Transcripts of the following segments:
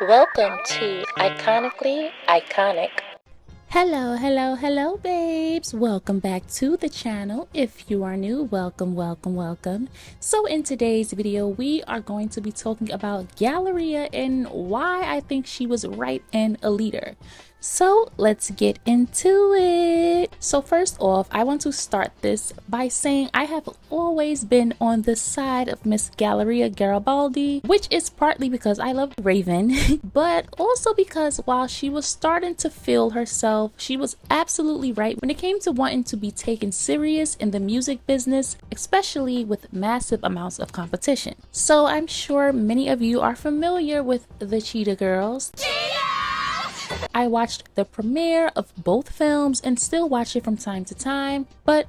Welcome to Iconically Iconic. Hello, babes. Welcome back to the channel. If you are new, welcome. So in today's video, we are going to be talking about Galleria and why I think she was right and a leader. So let's get into it. So first off, I want to start this by saying I have always been on the side of Miss Galleria Garibaldi, which is partly because I love Raven, but also because while she was starting to feel herself, she was absolutely right when it came to wanting to be taken serious in the music business, especially with massive amounts of competition. So I'm sure many of you are familiar with the Cheetah Girls. I watched the premiere of both films and still watch it from time to time, but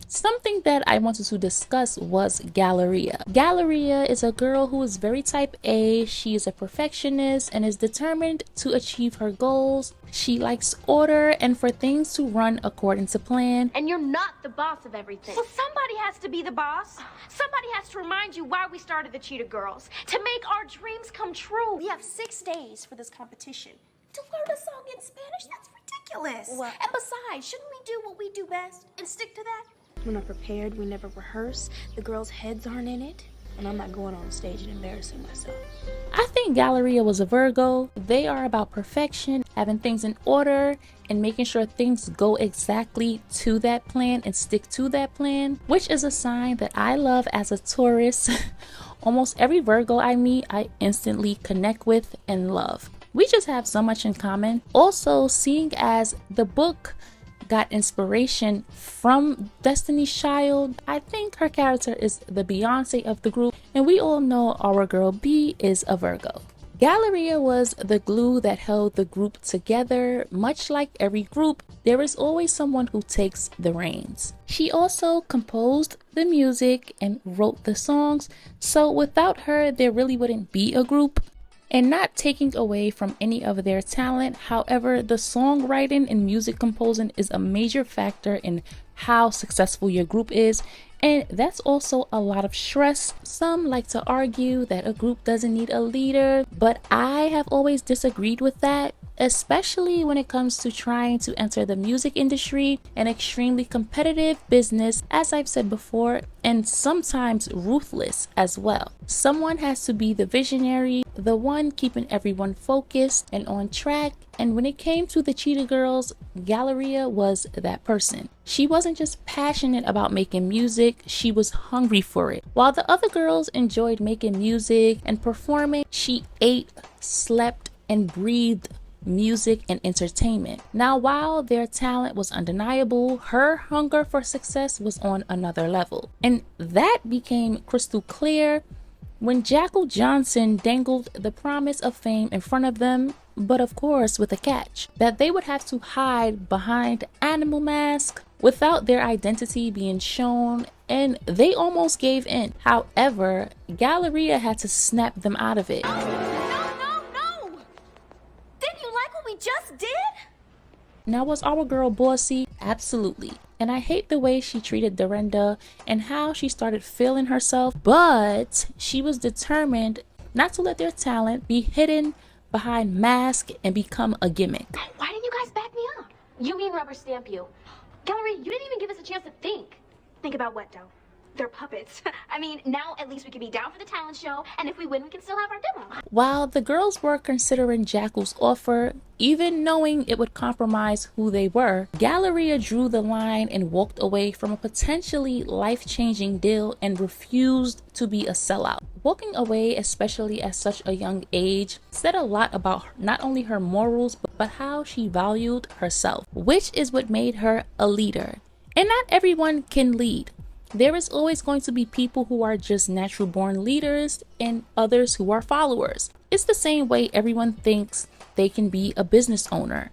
something that I wanted to discuss was Galleria. Galleria is a girl who is very type A. She is a perfectionist and is determined to achieve her goals. She likes order and for things to run according to plan. And you're not the boss of everything. Well, somebody has to be the boss. Somebody has to remind you why we started the Cheetah Girls. To make our dreams come true. We have 6 days for this competition. To learn a song in Spanish? That's ridiculous. Well, and besides, shouldn't we do what we do best and stick to that? We're not prepared, we never rehearse, the girls' heads aren't in it, and I'm not going on stage and embarrassing myself. I think Galleria was a Virgo. They are about perfection, having things in order, and making sure things go exactly to that plan and stick to that plan, which is a sign that I love as a Taurus. Almost every Virgo I meet, I instantly connect with and love. We just have so much in common. Also, seeing as the book got inspiration from Destiny's Child, I think her character is the Beyonce of the group, and we all know our girl B is a Virgo. Galleria was the glue that held the group together. Much like every group, there is always someone who takes the reins. She also composed the music and wrote the songs, so without her, there really wouldn't be a group. And not taking away from any of their talent, however, the songwriting and music composing is a major factor in how successful your group is, and that's also a lot of stress. Some like to argue that a group doesn't need a leader, but I have always disagreed with that, especially when it comes to trying to enter the music industry, an extremely competitive business, as I've said before, and sometimes ruthless as well. Someone has to be the visionary, the one keeping everyone focused and on track. And when it came to the Cheetah Girls, Galleria was that person. She wasn't just passionate about making music, she was hungry for it. While the other girls enjoyed making music and performing, she ate, slept, and breathed music and entertainment. Now, while their talent was undeniable, her hunger for success was on another level. And that became crystal clear when Jackal Johnson dangled the promise of fame in front of them, but of course with a catch, that they would have to hide behind animal masks without their identity being shown, and they almost gave in. However, Galleria had to snap them out of it. No! Didn't you like what we just did? Now, was our girl bossy? Absolutely. And I hate the way she treated Dorinda and how she started feeling herself, but she was determined not to let their talent be hidden behind masks and become a gimmick. Why didn't you guys back me up? You mean rubber stamp you. Galleria, you didn't even give us a chance to think. Think about what, though? They're puppets. I mean, now at least we can be down for the talent show, and if we win, we can still have our demo. While the girls were considering Jackal's offer, even knowing it would compromise who they were, Galleria drew the line and walked away from a potentially life-changing deal and refused to be a sellout. Walking away, especially at such a young age, said a lot about not only her morals, but how she valued herself, which is what made her a leader. And not everyone can lead. There is always going to be people who are just natural born leaders and others who are followers. It's the same way everyone thinks they can be a business owner,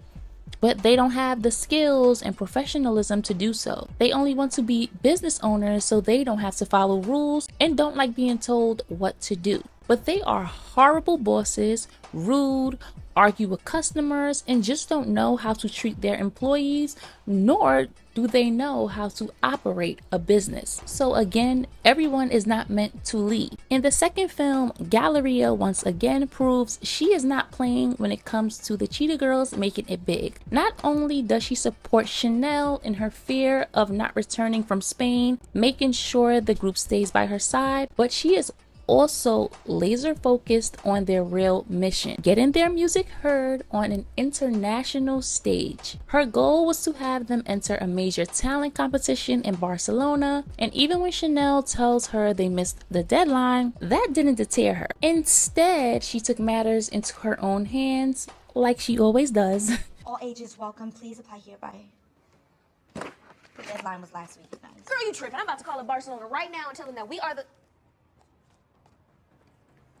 but they don't have the skills and professionalism to do so. They only want to be business owners so they don't have to follow rules and don't like being told what to do. But they are horrible bosses, rude, argue with customers, and just don't know how to treat their employees, nor do they know how to operate a business. So again, everyone is not meant to lead. In the second film, Galleria once again proves she is not playing when it comes to the Cheetah Girls making it big. Not only does she support Chanel in her fear of not returning from Spain, making sure the group stays by her side, but she is also laser focused on their real mission, getting their music heard on an international stage. Her goal was to have them enter a major talent competition in Barcelona, and even when Chanel tells her they missed the deadline, that didn't deter her. Instead, she took matters into her own hands, like she always does. All ages welcome. Please apply hereby. The deadline was last week, guys. Girl, you tripping. I'm about to call up Barcelona right now and tell them that we are the...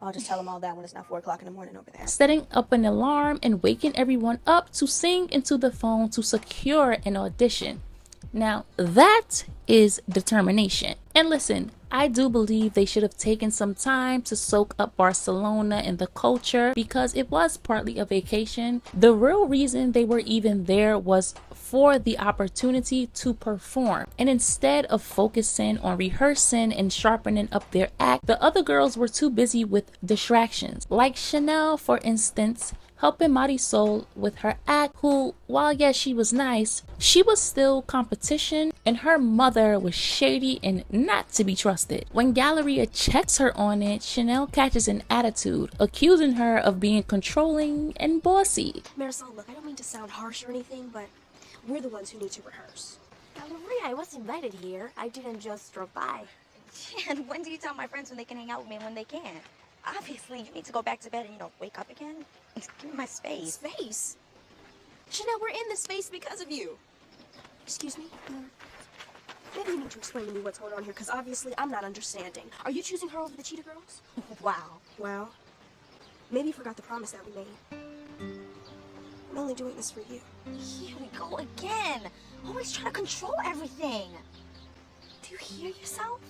I'll just tell them all that when it's not 4 o'clock in the morning over there. Setting up an alarm and waking everyone up to sing into the phone to secure an audition. Now that is determination. And listen, I do believe they should have taken some time to soak up Barcelona and the culture, because it was partly a vacation. The real reason they were even there was for the opportunity to perform. And instead of focusing on rehearsing and sharpening up their act, the other girls were too busy with distractions. Like Chanel, for instance, helping Marisol with her act, who, while yes, she was nice, she was still competition, and her mother was shady and not to be trusted. When Galleria checks her on it, Chanel catches an attitude, accusing her of being controlling and bossy. Marisol, look, I don't mean to sound harsh or anything, but we're the ones who need to rehearse. Galleria, I was invited here. I didn't just drop by. And when do you tell my friends when they can hang out with me and when they can't? Obviously, you need to go back to bed and, wake up again. Give me my space. Space? Chanel, we're in this space because of you. Excuse me? Maybe you need to explain to me what's going on here, because obviously I'm not understanding. Are you choosing her over the Cheetah Girls? Wow. Well, maybe you forgot the promise that we made. I'm only doing this for you. Here we go again. Always trying to control everything. Do you hear yourself?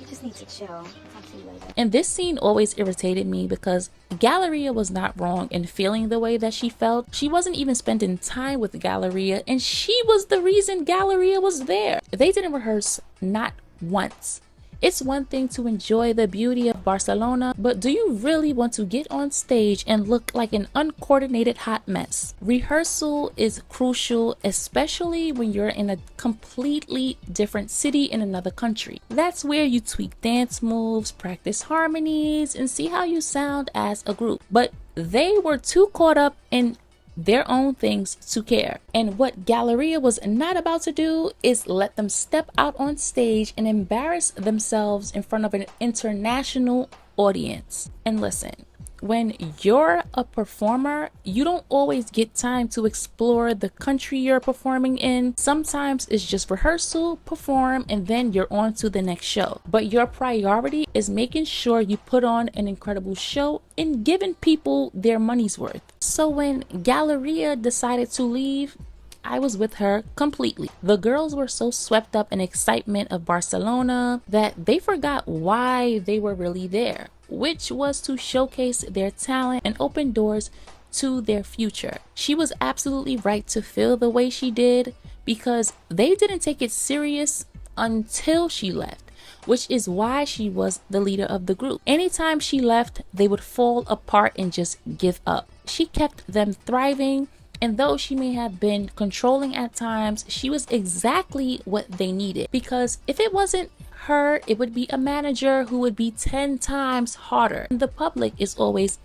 You just need to chill. I'll see you later. And this scene always irritated me, because Galleria was not wrong in feeling the way that she felt. She wasn't even spending time with Galleria, and she was the reason Galleria was there. They didn't rehearse not once. It's one thing to enjoy the beauty of Barcelona, but do you really want to get on stage and look like an uncoordinated hot mess? Rehearsal is crucial, especially when you're in a completely different city in another country. That's where you tweak dance moves, practice harmonies, and see how you sound as a group. But they were too caught up in their own things to care. And what Galleria was not about to do is let them step out on stage and embarrass themselves in front of an international audience. And listen, when you're a performer, you don't always get time to explore the country you're performing in. Sometimes it's just rehearsal, perform, and then you're on to the next show. But your priority is making sure you put on an incredible show and giving people their money's worth. So when Galleria decided to leave, I was with her completely. The girls were so swept up in excitement of Barcelona that they forgot why they were really there, which was to showcase their talent and open doors to their future. She was absolutely right to feel the way she did, because they didn't take it serious until she left, which is why she was the leader of the group. Anytime she left, they would fall apart and just give up. She kept them thriving, and though she may have been controlling at times, she was exactly what they needed, because if it wasn't her, it would be a manager who would be 10 times harder. And the public is always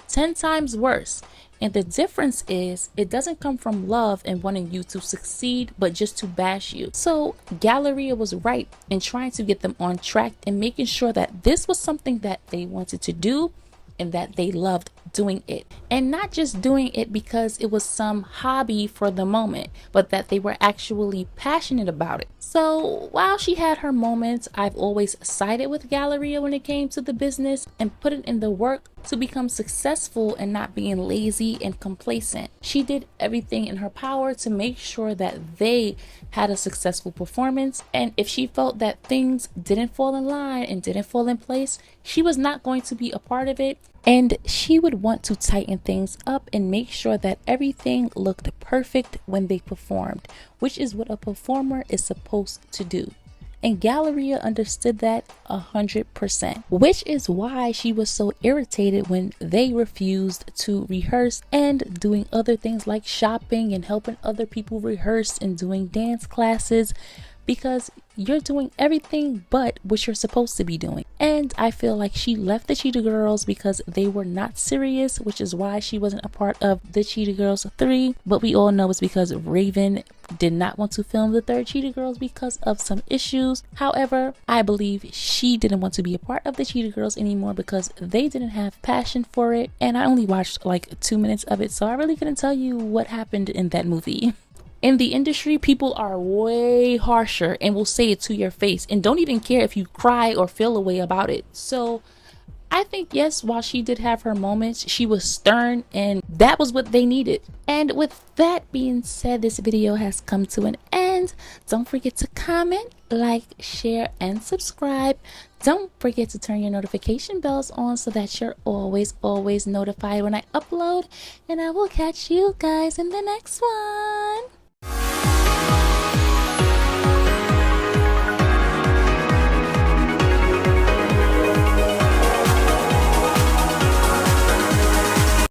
10 times worse. And the difference is, it doesn't come from love and wanting you to succeed, but just to bash you. So Galleria was right in trying to get them on track and making sure that this was something that they wanted to do and that they loved doing it. And not just doing it because it was some hobby for the moment, but that they were actually passionate about it. So while she had her moments, I've always sided with Galleria when it came to the business and put it in the work to become successful and not being lazy and complacent. She did everything in her power to make sure that they had a successful performance, and if she felt that things didn't fall in line and didn't fall in place, she was not going to be a part of it, And she would want to tighten things up and make sure that everything looked perfect when they performed, which is what a performer is supposed to do. And Galleria understood that 100%, which is why she was so irritated when they refused to rehearse and doing other things like shopping and helping other people rehearse and doing dance classes, because you're doing everything but what you're supposed to be doing. And I feel like she left the Cheetah Girls because they were not serious, which is why she wasn't a part of the Cheetah Girls 3. But we all know it's because Raven did not want to film the third Cheetah Girls because of some issues. However, I believe she didn't want to be a part of the Cheetah Girls anymore because they didn't have passion for it. And I only watched like 2 minutes of it, so I really couldn't tell you what happened in that movie. In the industry, people are way harsher and will say it to your face and don't even care if you cry or feel a way about it. So I think, yes, while she did have her moments, she was stern, and that was what they needed. And with that being said, this video has come to an end. Don't forget to comment, like, share, and subscribe. Don't forget to turn your notification bells on so that you're always notified when I upload. And I will catch you guys in the next one.